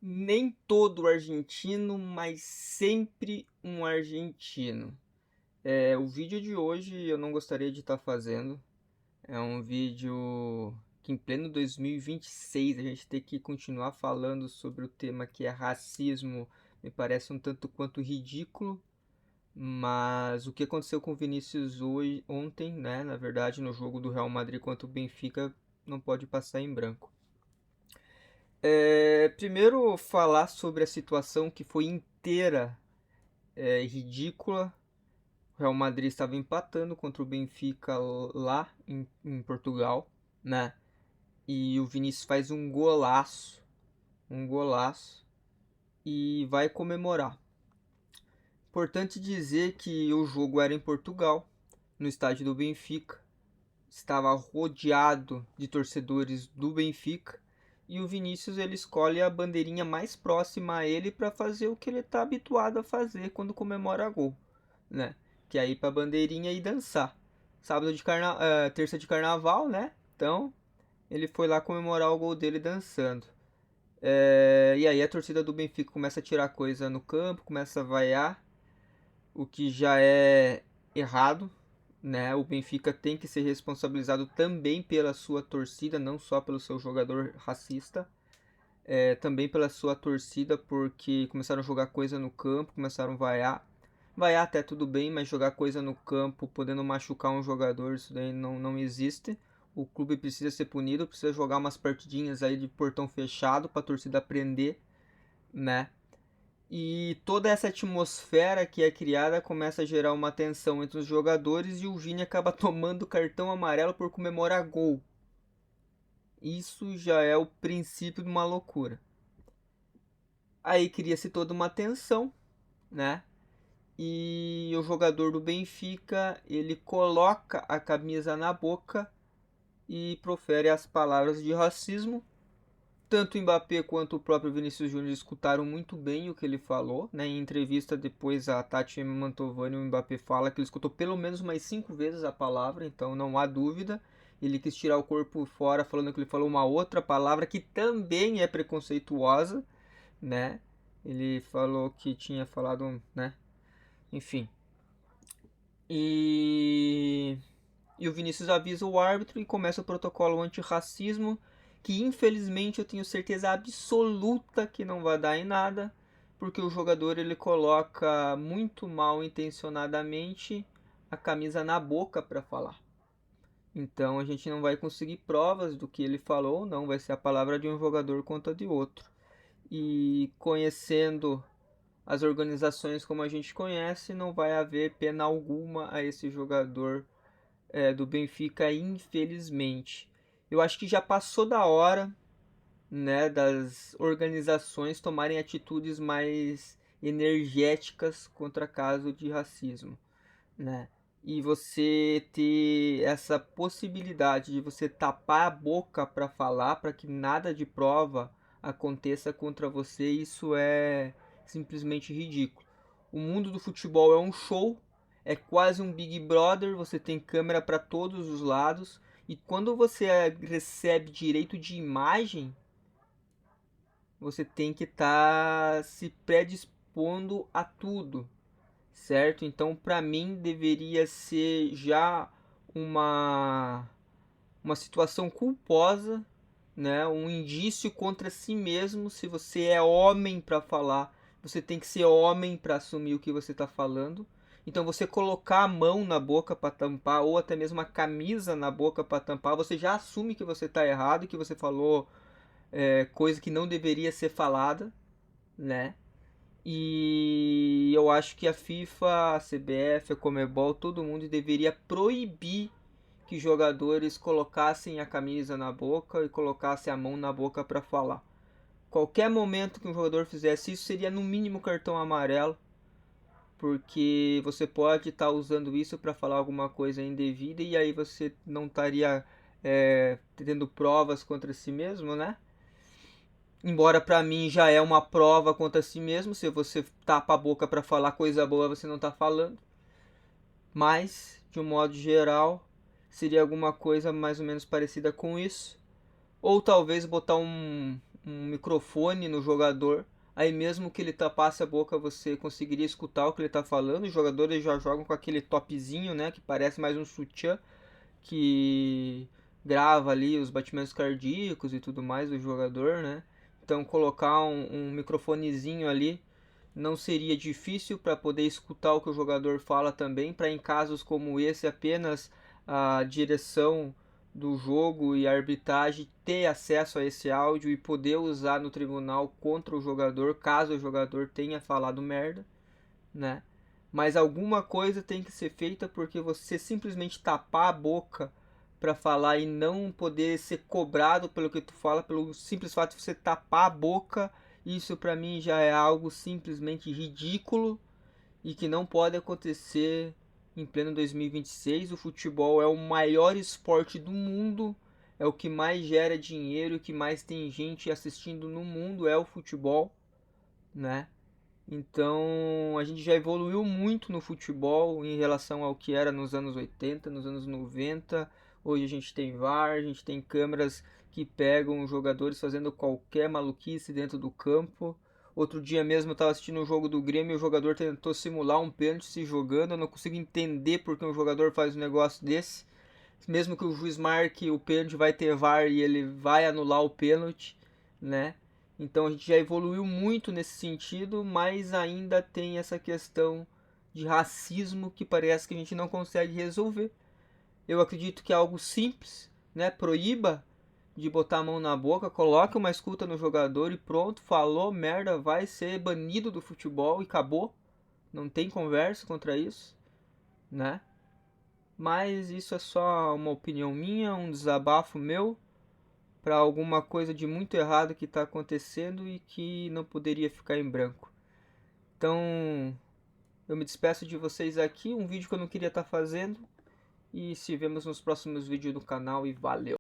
Nem todo argentino, mas sempre um argentino. O vídeo de hoje eu não gostaria de estar fazendo. É um vídeo que em pleno 2026 a gente tem que continuar falando sobre o tema que é racismo. Me parece um tanto quanto ridículo, mas o que aconteceu com o Vinícius ontem, né, na verdade, no jogo do Real Madrid contra o Benfica, não pode passar em branco. Primeiro falar sobre a situação que foi inteira ridícula. O Real Madrid estava empatando contra o Benfica lá em Portugal, né? E o Vinícius faz um golaço e vai comemorar. Importante dizer que o jogo era em Portugal, no estádio do Benfica. Estava rodeado de torcedores do Benfica e o Vinícius ele escolhe a bandeirinha mais próxima a ele para fazer o que ele está habituado a fazer quando comemora gol, né? Que é ir para a bandeirinha e dançar. Terça de carnaval, né? Então ele foi lá comemorar o gol dele dançando. E aí a torcida do Benfica começa a tirar coisa no campo, começa a vaiar, o que já é errado, né? O Benfica tem que ser responsabilizado também pela sua torcida, não só pelo seu jogador racista, também pela sua torcida, porque começaram a jogar coisa no campo, começaram a vaiar. Vaiar até tudo bem, mas jogar coisa no campo, podendo machucar um jogador, isso daí não existe. O clube precisa ser punido, precisa jogar umas partidinhas aí de portão fechado para a torcida aprender, né? E toda essa atmosfera que é criada começa a gerar uma tensão entre os jogadores e o Vini acaba tomando cartão amarelo por comemorar gol. Isso já é o princípio de uma loucura. Aí cria-se toda uma tensão, né? E o jogador do Benfica, ele coloca a camisa na boca e profere as palavras de racismo. Tanto o Mbappé quanto o próprio Vinícius Júnior escutaram muito bem o que ele falou, né? Em entrevista depois a Tati Mantovani, o Mbappé fala que ele escutou pelo menos mais 5 vezes a palavra, então não há dúvida. Ele quis tirar o corpo fora falando que ele falou uma outra palavra que também é preconceituosa, né? Ele falou que tinha falado, né? Enfim. E o Vinícius avisa o árbitro e começa o protocolo antirracismo, que infelizmente eu tenho certeza absoluta que não vai dar em nada, porque o jogador ele coloca muito mal intencionadamente a camisa na boca para falar. Então a gente não vai conseguir provas do que ele falou, não vai ser a palavra de um jogador contra de outro. E conhecendo as organizações como a gente conhece, não vai haver pena alguma a esse jogador do Benfica, infelizmente. Eu acho que já passou da hora, né, das organizações tomarem atitudes mais energéticas contra caso de racismo, né? E você ter essa possibilidade de você tapar a boca para falar, para que nada de prova aconteça contra você, isso é simplesmente ridículo. O mundo do futebol é um show, é quase um Big Brother, você tem câmera para todos os lados, e quando você recebe direito de imagem, você tem que estar se predispondo a tudo, certo? Então, para mim, deveria ser já uma uma situação culposa, né? Um indício contra si mesmo. Se você é homem para falar, você tem que ser homem para assumir o que você está falando. Então, você colocar a mão na boca para tampar, ou até mesmo a camisa na boca para tampar, você já assume que você está errado, que você falou coisa que não deveria ser falada, né? E eu acho que a FIFA, a CBF, a Comebol, todo mundo deveria proibir que jogadores colocassem a camisa na boca e colocassem a mão na boca para falar. Qualquer momento que um jogador fizesse isso seria no mínimo cartão amarelo, porque você pode estar usando isso para falar alguma coisa indevida e aí você não estaria tendo provas contra si mesmo, né? Embora para mim já é uma prova contra si mesmo, se você tapa a boca para falar coisa boa, você não está falando. Mas, de um modo geral, seria alguma coisa mais ou menos parecida com isso. Ou talvez botar um microfone no jogador, aí mesmo que ele tapasse a boca você conseguiria escutar o que ele está falando. Os jogadores já jogam com aquele topzinho, né, que parece mais um sutiã, que grava ali os batimentos cardíacos e tudo mais do jogador, né? Então colocar um microfonezinho ali não seria difícil para poder escutar o que o jogador fala também, para em casos como esse apenas a direção do jogo e a arbitragem ter acesso a esse áudio e poder usar no tribunal contra o jogador, caso o jogador tenha falado merda, né? Mas alguma coisa tem que ser feita, porque você simplesmente tapar a boca para falar e não poder ser cobrado pelo que tu fala, pelo simples fato de você tapar a boca, isso para mim já é algo simplesmente ridículo e que não pode acontecer em pleno 2026. O futebol é o maior esporte do mundo, é o que mais gera dinheiro, o que mais tem gente assistindo no mundo é o futebol, né? Então a gente já evoluiu muito no futebol em relação ao que era nos anos 80, nos anos 90. Hoje a gente tem VAR, a gente tem câmeras que pegam os jogadores fazendo qualquer maluquice dentro do campo. Outro dia mesmo eu estava assistindo um jogo do Grêmio e o jogador tentou simular um pênalti se jogando. Eu não consigo entender porque um jogador faz um negócio desse. Mesmo que o juiz marque o pênalti, vai ter VAR e ele vai anular o pênalti, né? Então a gente já evoluiu muito nesse sentido, mas ainda tem essa questão de racismo que parece que a gente não consegue resolver. Eu acredito que é algo simples, né? Proíba de botar a mão na boca, coloque uma escuta no jogador e pronto, falou merda, vai ser banido do futebol e acabou. Não tem conversa contra isso, né? Mas isso é só uma opinião minha, um desabafo meu para alguma coisa de muito errado que está acontecendo e que não poderia ficar em branco. Então, eu me despeço de vocês aqui, um vídeo que eu não queria estar fazendo, e se vemos nos próximos vídeos do canal e valeu!